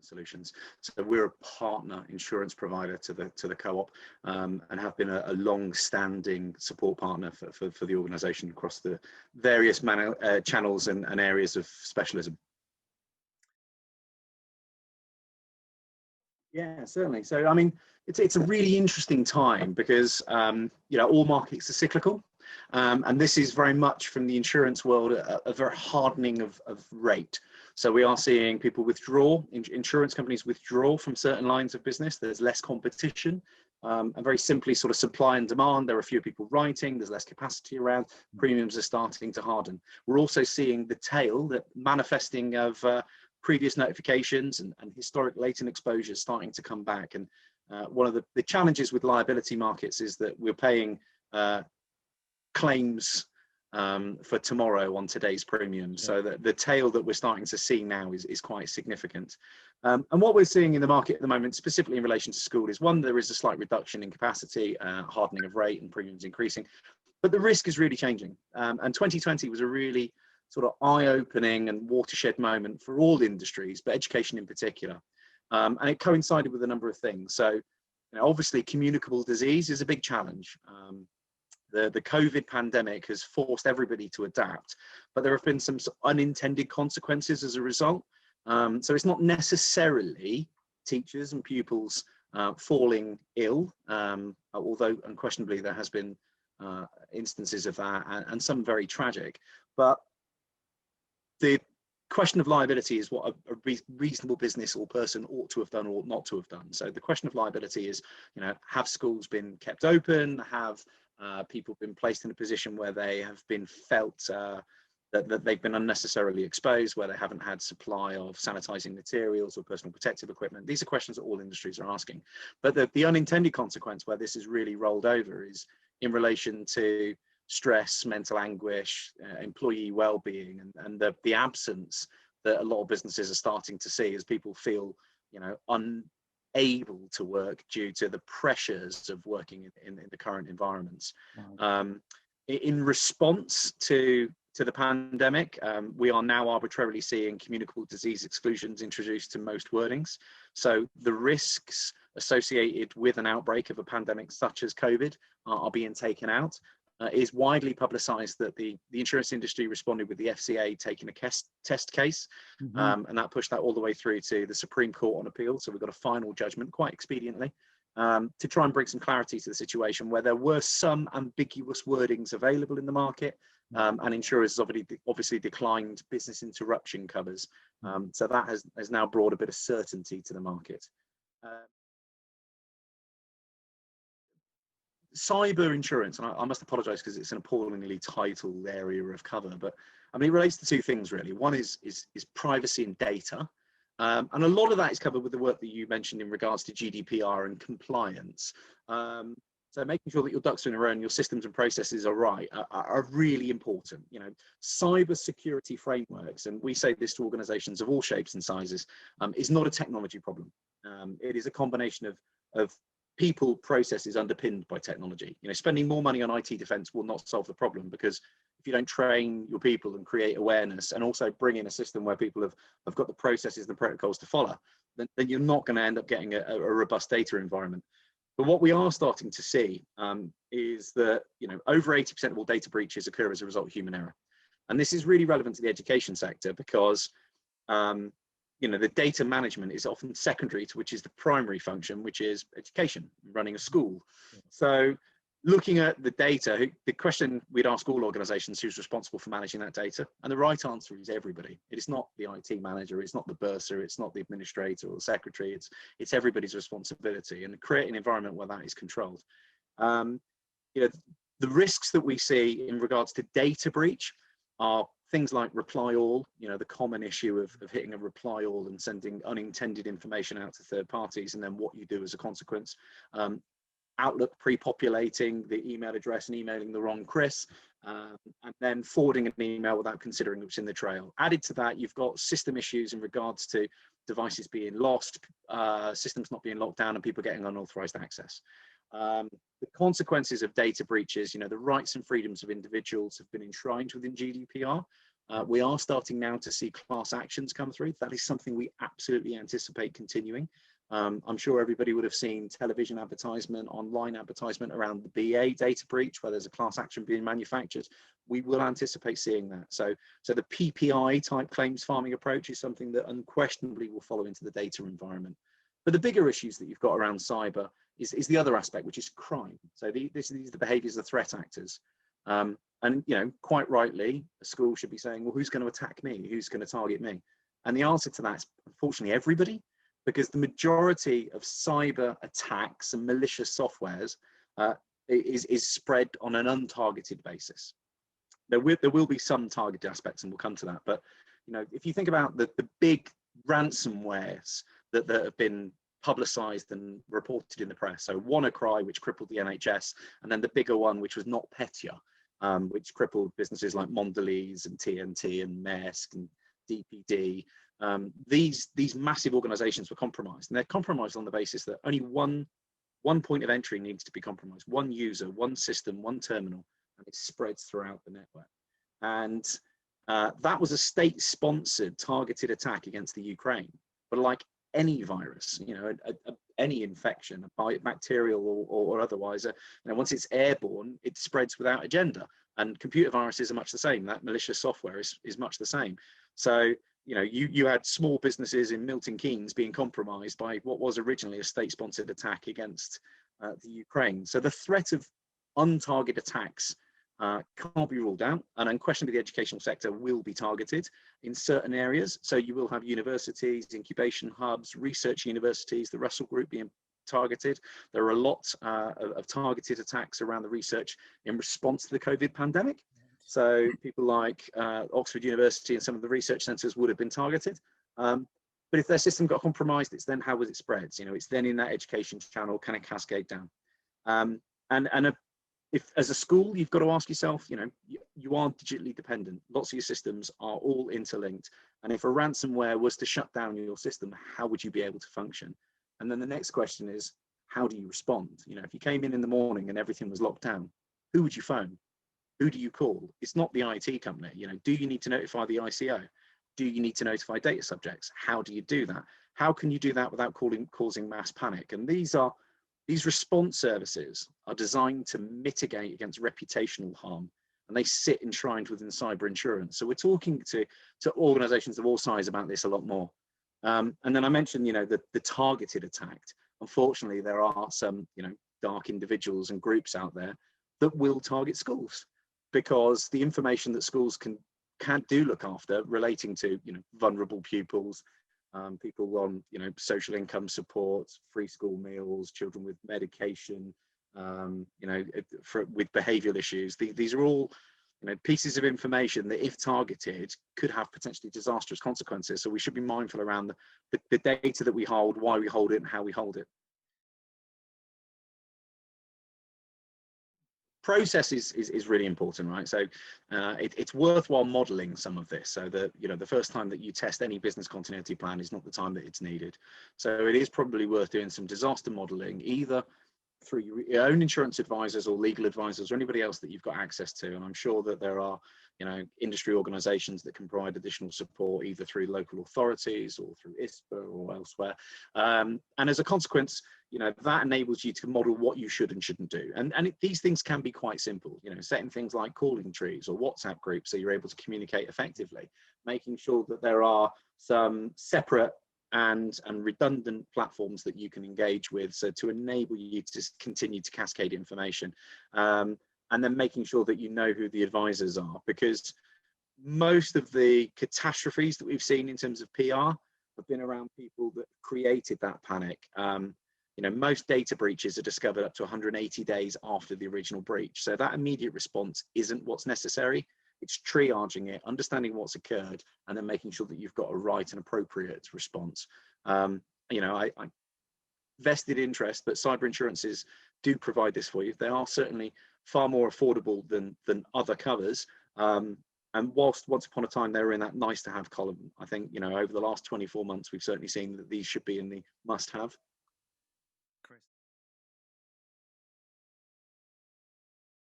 insurance solutions. So we're a partner insurance provider to the co-op, and have been a long-standing support partner for the organisation across the various channels and areas of specialism. Yeah, certainly. So, I mean, it's a really interesting time because, all markets are cyclical. And this is very much from the insurance world, a very hardening of rate. So we are seeing people withdraw, insurance companies withdraw from certain lines of business. There's less competition. And very simply, sort of supply and demand, there are fewer people writing, there's less capacity around, premiums are starting to harden. We're also seeing the tail, that manifesting of previous notifications and historic latent exposures starting to come back. And one of the challenges with liability markets is that we're paying claims for tomorrow on today's premiums. So that the tail that we're starting to see now is quite significant. And what we're seeing in the market at the moment, specifically in relation to school, is one, there is a slight reduction in capacity, hardening of rate and premiums increasing, but the risk is really changing. And 2020 was a really sort of eye-opening and watershed moment for all industries, but education in particular. And it coincided with a number of things. So, obviously communicable disease is a big challenge. The COVID pandemic has forced everybody to adapt, but there have been some unintended consequences as a result. So it's not necessarily teachers and pupils falling ill, although unquestionably there has been instances of that, and some very tragic. But the question of liability is what a reasonable business or person ought to have done or ought not to have done. So the question of liability is, have schools been kept open? Have people been placed in a position where they have been felt that they've been unnecessarily exposed, where they haven't had supply of sanitizing materials or personal protective equipment? These are questions that all industries are asking. But the unintended consequence where this is really rolled over is in relation to stress, mental anguish, employee well-being, and the absence that a lot of businesses are starting to see as people feel, unable to work due to the pressures of working in the current environments. Wow. In response to the pandemic, we are now arbitrarily seeing communicable disease exclusions introduced to most wordings. So the risks associated with an outbreak of a pandemic such as COVID are being taken out. It is widely publicised that the insurance industry responded with the FCA taking a test case, and that pushed that all the way through to the Supreme Court on appeal. So we've got a final judgment quite expediently to try and bring some clarity to the situation where there were some ambiguous wordings available in the market, and insurers obviously declined business interruption covers. So that has now brought a bit of certainty to the market. Cyber insurance, and I must apologise because it's an appallingly titled area of cover, but I mean, it relates to two things really. One is privacy and data, and a lot of that is covered with the work that you mentioned in regards to GDPR and compliance. So making sure that your ducks are in a row and your systems and processes are right are really important. Cyber security frameworks, and we say this to organisations of all shapes and sizes, is not a technology problem. It is a combination of people processes underpinned by technology. Spending more money on IT defense will not solve the problem, because if you don't train your people and create awareness and also bring in a system where people have got the processes and the protocols to follow, then you're not going to end up getting a robust data environment. But what we are starting to see is that over 80% of all data breaches occur as a result of human error. And this is really relevant to the education sector because the data management is often secondary to which is the primary function, which is education, running a school. So looking at the data, the question we'd ask all organisations who's responsible for managing that data, and the right answer is everybody. It is not the IT manager, it's not the bursar, it's not the administrator or the secretary, it's everybody's responsibility, and create an environment where that is controlled. The risks that we see in regards to data breach are things like reply all, the common issue of hitting a reply all and sending unintended information out to third parties, and then what you do as a consequence. Outlook pre-populating the email address and emailing the wrong Chris, and then forwarding an email without considering what's in the trail. Added to that, you've got system issues in regards to devices being lost, systems not being locked down, and people getting unauthorized access. The consequences of data breaches, the rights and freedoms of individuals have been enshrined within GDPR, We are starting now to see class actions come through. That is something we absolutely anticipate continuing. I'm sure everybody would have seen television advertisement, online advertisement around the BA data breach, where there's a class action being manufactured. We will anticipate seeing that. So the PPI type claims farming approach is something that unquestionably will follow into the data environment. But the bigger issues that you've got around cyber is the other aspect, which is crime. So these are the behaviours of threat actors. And quite rightly, a school should be saying, well, who's going to attack me? Who's going to target me? And the answer to that is, unfortunately, everybody, because the majority of cyber attacks and malicious softwares is spread on an untargeted basis. There will be some targeted aspects, and we'll come to that. But if you think about the big ransomwares that have been publicised and reported in the press, so WannaCry, which crippled the NHS, and then the bigger one, which was NotPetya, which crippled businesses like Mondelez and TNT and Maersk and DPD. These massive organizations were compromised, and they're compromised on the basis that only one point of entry needs to be compromised, one user, one system, one terminal, and it spreads throughout the network. And that was a state-sponsored targeted attack against the Ukraine. But like any virus, any infection, bacterial or otherwise, once it's airborne, it spreads without agenda. And computer viruses are much the same. That malicious software is much the same. So you had small businesses in Milton Keynes being compromised by what was originally a state-sponsored attack against the Ukraine. So the threat of untargeted attacks can't be ruled out, and unquestionably the educational sector will be targeted in certain areas. So you will have universities, incubation hubs, research universities, the Russell Group being targeted. There are a lot of targeted attacks around the research in response to the COVID pandemic. So people like Oxford University and some of the research centres would have been targeted. But if their system got compromised, it's then how was it spread? It's then in that education channel, can it cascade down? If as a school, you've got to ask yourself, you are digitally dependent. Lots of your systems are all interlinked. And if a ransomware was to shut down your system, how would you be able to function? And then the next question is, how do you respond? If you came in the morning and everything was locked down, who would you phone? Who do you call? It's not the IT company. Do you need to notify the ICO? Do you need to notify data subjects? How do you do that? How can you do that without causing mass panic? And these response services are designed to mitigate against reputational harm, and they sit enshrined within cyber insurance. So we're talking to organizations of all sizes about this a lot more. And then I mentioned, the targeted attack. Unfortunately, there are some, dark individuals and groups out there that will target schools, because the information that schools can do look after relating to, vulnerable pupils, people on, social income support, free school meals, children with medication, with behavioural issues. These are all, pieces of information that, if targeted, could have potentially disastrous consequences. So we should be mindful around the data that we hold, why we hold it, and how we hold it. Process is really important, right? So it's worthwhile modeling some of this, so that the first time that you test any business continuity plan is not the time that it's needed. So it is probably worth doing some disaster modeling, either through your own insurance advisors or legal advisors or anybody else that you've got access to. And I'm sure that there are industry organizations that can provide additional support, either through local authorities or through ISPA or elsewhere. And as a consequence, that enables you to model what you should and shouldn't do. And these things can be quite simple, setting things like calling trees or WhatsApp groups so you're able to communicate effectively, making sure that there are some separate and redundant platforms that you can engage with, so to enable you to continue to cascade information, and then making sure that you know who the advisors are, because most of the catastrophes that we've seen in terms of PR have been around people that created that panic. Most data breaches are discovered up to 180 days after the original breach, so that immediate response isn't what's necessary. It's triaging it, understanding what's occurred, and then making sure that you've got a right and appropriate response. I vested interest, but cyber insurances do provide this for you. They are certainly far more affordable than other covers. And whilst once upon a time they were in that nice to have column, I think, over the last 24 months, we've certainly seen that these should be in the must have.